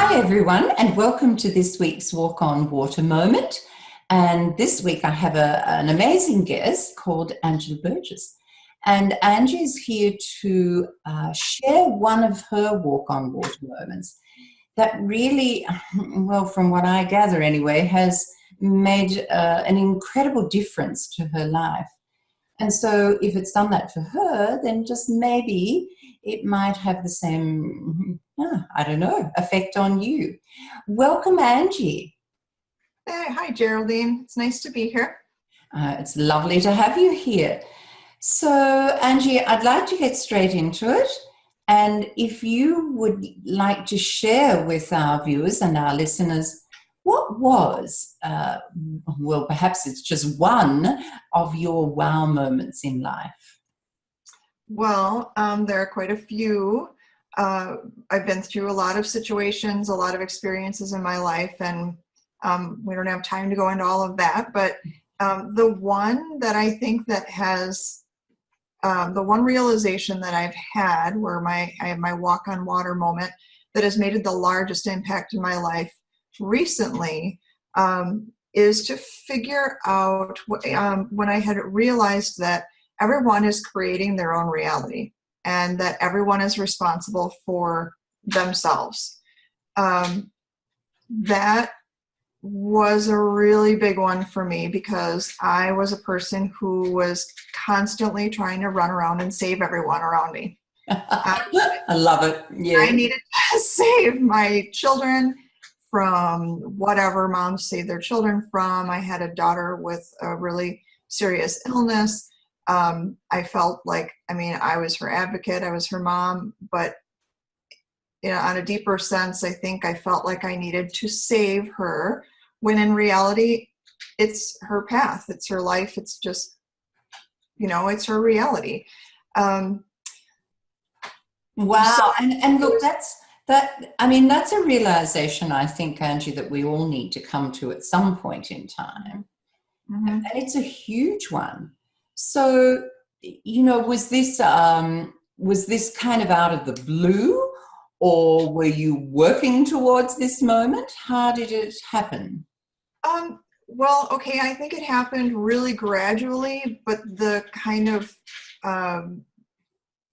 Hi, everyone, and welcome to this week's Walk on Water moment. And this week I have an amazing guest called Angela Burgess. And Angie is here to share one of her Walk on Water moments that really, well, from what I gather anyway, has made an incredible difference to her life. And so if it's done that for her, then just maybe it might have the same, I don't know, effect on you. Welcome, Angie. Hey, hi, Geraldine. It's nice to be here. It's lovely to have you here. So, Angie, I'd like to get straight into it. And if you would like to share with our viewers and our listeners, what was, well, perhaps it's just one of your wow moments in life? Well, there are quite a few. I've been through a lot of situations, a lot of experiences in my life, and we don't have time to go into all of that. But the one that I think that has, the one realization that I've had where I have my walk on water moment that has made the largest impact in my life recently is to figure out when I had realized that everyone is creating their own reality and that everyone is responsible for themselves. That was a really big one for me because I was a person who was constantly trying to run around and save everyone around me. I love it. Yeah. I needed to save my children from whatever moms save their children from. I had a daughter with a really serious illness. I felt like, I was her advocate, I was her mom, but on a deeper sense, I think I felt like I needed to save her, when in reality, it's her path, it's her life, it's just, it's her reality. Wow. So and look, that's a realization, I think, Angie, that we all need to come to at some point in time. Mm-hmm. And it's a huge one. So, was this kind of out of the blue, or were you working towards this moment? How did it happen? Well, okay, I think it happened really gradually, but the kind of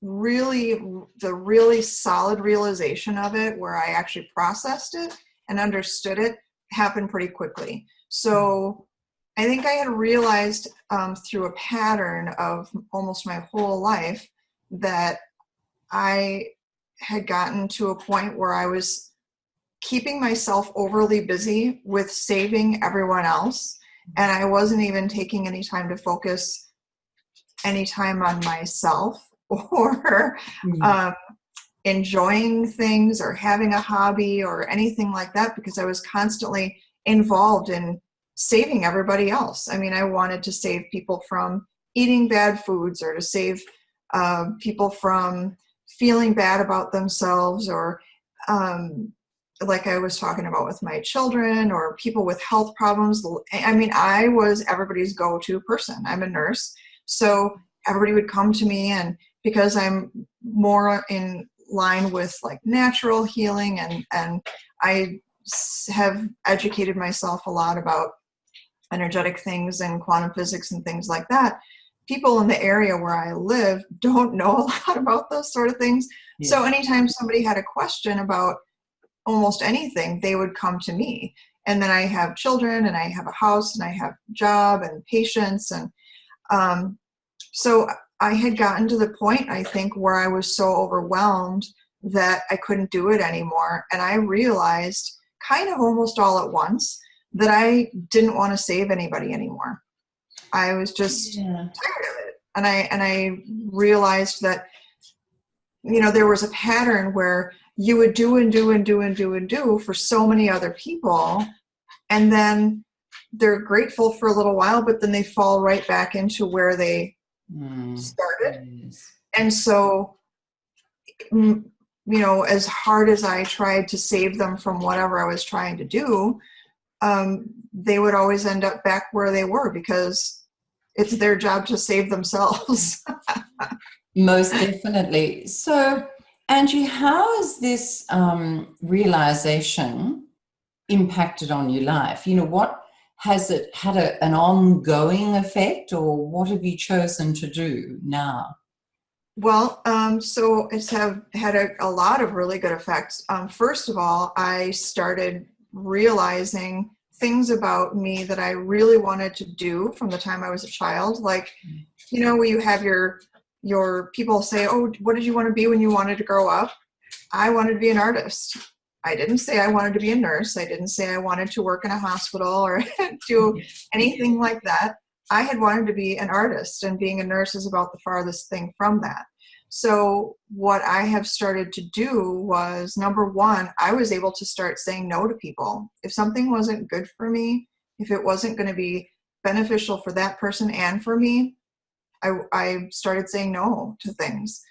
really solid realization of it, where I actually processed it and understood it, happened pretty quickly. So I think I had realized through a pattern of almost my whole life that I had gotten to a point where I was keeping myself overly busy with saving everyone else, and I wasn't even taking any time to focus any time on myself or enjoying things or having a hobby or anything like that, because I was constantly involved in saving everybody else. I wanted to save people from eating bad foods, or to save people from feeling bad about themselves, or like I was talking about with my children, or people with health problems. I was everybody's go-to person. I'm a nurse, so everybody would come to me, and because I'm more in line with like natural healing, and I have educated myself a lot about energetic things and quantum physics and things like that, people in the area where I live don't know a lot about those sort of things. Yeah. So anytime somebody had a question about almost anything, they would come to me. And then I have children, and I have a house, and I have a job and patients. And so I had gotten to the point, I think, where I was so overwhelmed that I couldn't do it anymore. And I realized kind of almost all at once that I didn't want to save anybody anymore. I was just tired of it. And I realized that, there was a pattern where you would do and do and do and do and do for so many other people, and then they're grateful for a little while, but then they fall right back into where they started. Yes. And so, as hard as I tried to save them from whatever I was trying to do, they would always end up back where they were, because it's their job to save themselves. Most definitely. So Angie, how has this realization impacted on your life? What has it had an ongoing effect, or what have you chosen to do now? Well, so it's had a lot of really good effects. First of all, I started realizing things about me that I really wanted to do from the time I was a child. Like, where you have your people say, "Oh, what did you want to be when you wanted to grow up?" I wanted to be an artist. I didn't say I wanted to be a nurse. I didn't say I wanted to work in a hospital or do anything like that. I had wanted to be an artist, and being a nurse is about the farthest thing from that. So what I have started to do was, number one, I was able to start saying no to people. If something wasn't good for me, if it wasn't going to be beneficial for that person and for me, I started saying no to things.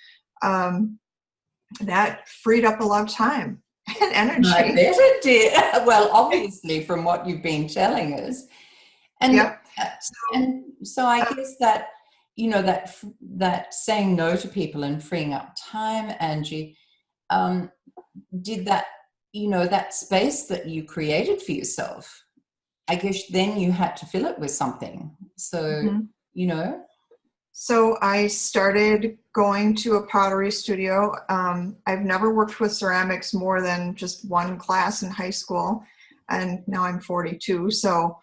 That freed up a lot of time and energy. I bet it did. Well, obviously, from what you've been telling us. And Yep. so I guess that, that saying no to people and freeing up time, Angie, did that, that space that you created for yourself, I guess then you had to fill it with something. So, So I started going to a pottery studio. I've never worked with ceramics more than just one class in high school, and now I'm 42. So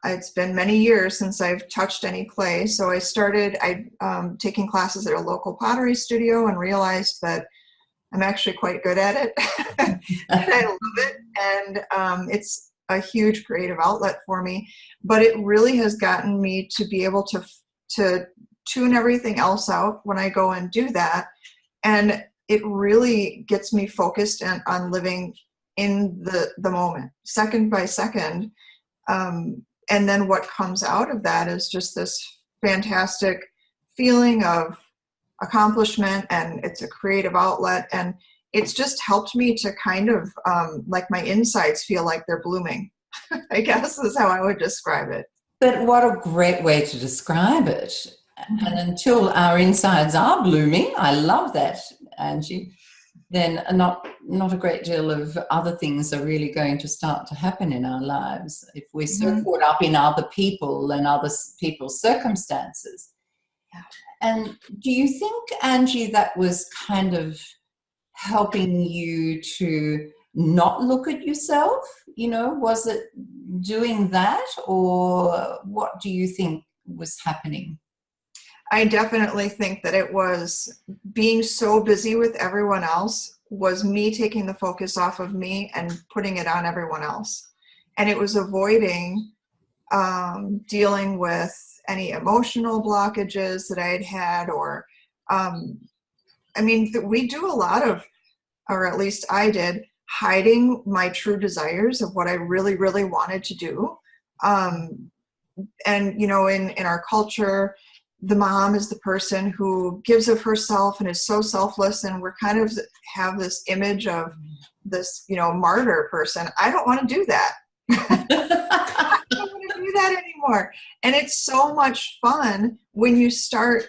it's been many years since I've touched any clay. So I started taking classes at a local pottery studio and realized that I'm actually quite good at it. And I love it. And it's a huge creative outlet for me. But it really has gotten me to be able to tune everything else out when I go and do that. And it really gets me focused on living in the moment, second by second. And then what comes out of that is just this fantastic feeling of accomplishment, and it's a creative outlet. And it's just helped me to kind of like my insides feel like they're blooming, I guess is how I would describe it. But what a great way to describe it. And until our insides are blooming, I love that, Angie, then not a great deal of other things are really going to start to happen in our lives if we're so caught up in other people and other people's circumstances. And do you think, Angie, that was kind of helping you to not look at yourself? Was it doing that, or what do you think was happening? I definitely think that it was being so busy with everyone else was me taking the focus off of me and putting it on everyone else. And it was avoiding dealing with any emotional blockages that I had or, we do a lot of, or at least I did, hiding my true desires of what I really, really wanted to do. And, in our culture, the mom is the person who gives of herself and is so selfless, and we're kind of have this image of this, martyr person. I don't want to do that. I don't want to do that anymore. And it's so much fun when you start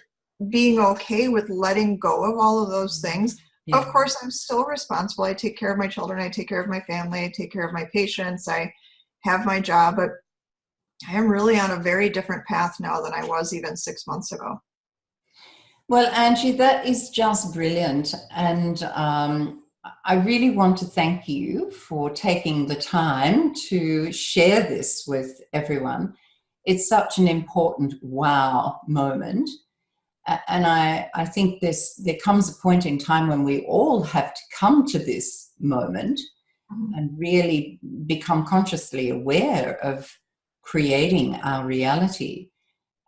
being okay with letting go of all of those things. Yeah. Of course, I'm still responsible. I take care of my children. I take care of my family. I take care of my patients. I have my job, but I am really on a very different path now than I was even 6 months ago. Well, Angie, that is just brilliant. And I really want to thank you for taking the time to share this with everyone. It's such an important wow moment. And I think there comes a point in time when we all have to come to this moment and really become consciously aware of creating our reality.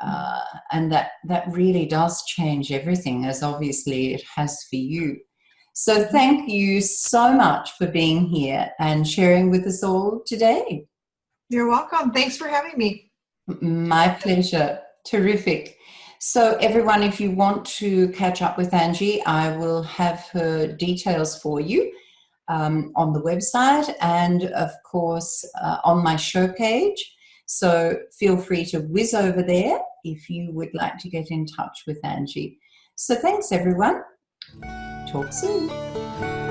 And that really does change everything, as obviously it has for you. So thank you so much for being here and sharing with us all today. You're welcome. Thanks for having me. My pleasure. Terrific. So everyone, if you want to catch up with Angie, I will have her details for you on the website and, of course, on my show page. So feel free to whiz over there if you would like to get in touch with Angie. So thanks, everyone. Talk soon.